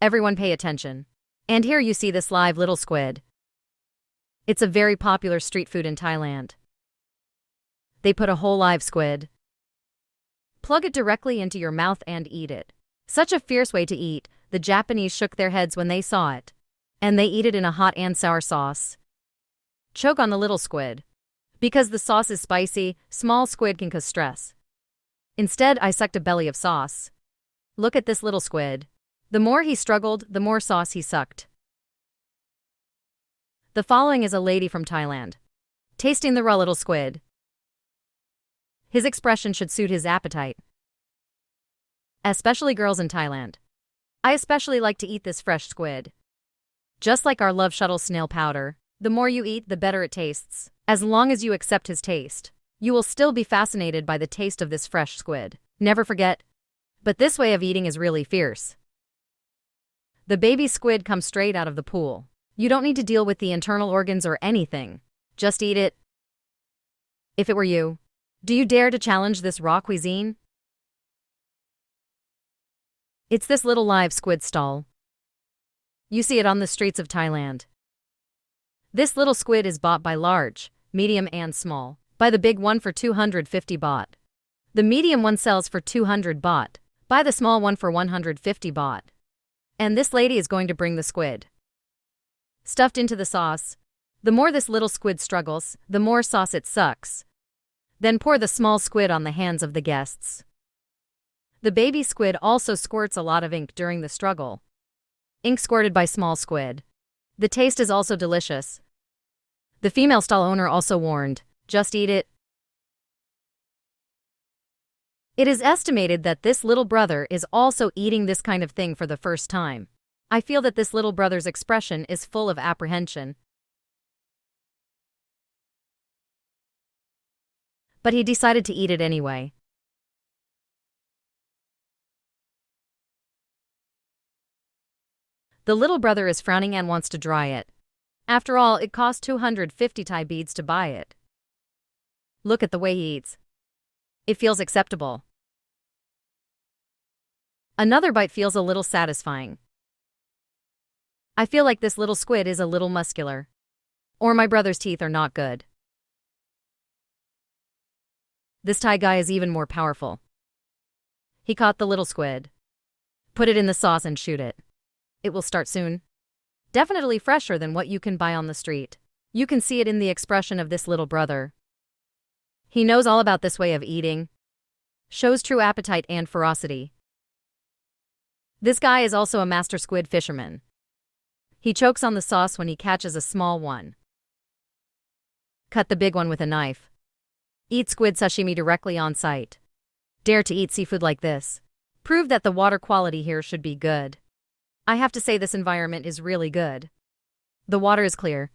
Everyone pay attention. And here you see this live little squid. It's a very popular street food in Thailand. They put a whole live squid, plug it directly into your mouth and eat it. Such a fierce way to eat, the Japanese shook their heads when they saw it. And they eat it in a hot and sour sauce. Choke on the little squid. Because the sauce is spicy, small squid can cause stress. Instead, I sucked a belly of sauce. Look at this little squid. The more he struggled, the more sauce he sucked. The following is a lady from Thailand, tasting the raw little squid. His expression should suit his appetite. Especially girls in Thailand. I especially like to eat this fresh squid. Just like our love shuttle snail powder, the more you eat, the better it tastes. As long as you accept his taste, you will still be fascinated by the taste of this fresh squid. Never forget. But this way of eating is really fierce. The baby squid comes straight out of the pool. You don't need to deal with the internal organs or anything. Just eat it. If it were you, do you dare to challenge this raw cuisine? It's this little live squid stall. You see it on the streets of Thailand. This little squid is bought by large, medium and small. Buy the big one for 250 baht. The medium one sells for 200 baht. Buy the small one for 150 baht. And this lady is going to bring the squid stuffed into the sauce. The more this little squid struggles, the more sauce it sucks. Then pour the small squid on the hands of the guests. The baby squid also squirts a lot of ink during the struggle. Ink squirted by small squid. The taste is also delicious. The female stall owner also warned, just eat it. It is estimated that this little brother is also eating this kind of thing for the first time. I feel that this little brother's expression is full of apprehension. But he decided to eat it anyway. The little brother is frowning and wants to dry it. After all, it cost 250 Thai beads to buy it. Look at the way he eats. It feels acceptable. Another bite feels a little satisfying. I feel like this little squid is a little muscular. Or my brother's teeth are not good. This Thai guy is even more powerful. He caught the little squid. Put it in the sauce and shoot it. It will start soon. Definitely fresher than what you can buy on the street. You can see it in the expression of this little brother. He knows all about this way of eating. Shows true appetite and ferocity. This guy is also a master squid fisherman. He chokes on the sauce when he catches a small one. Cut the big one with a knife. Eat squid sashimi directly on site. Dare to eat seafood like this. Prove that the water quality here should be good. I have to say this environment is really good. The water is clear.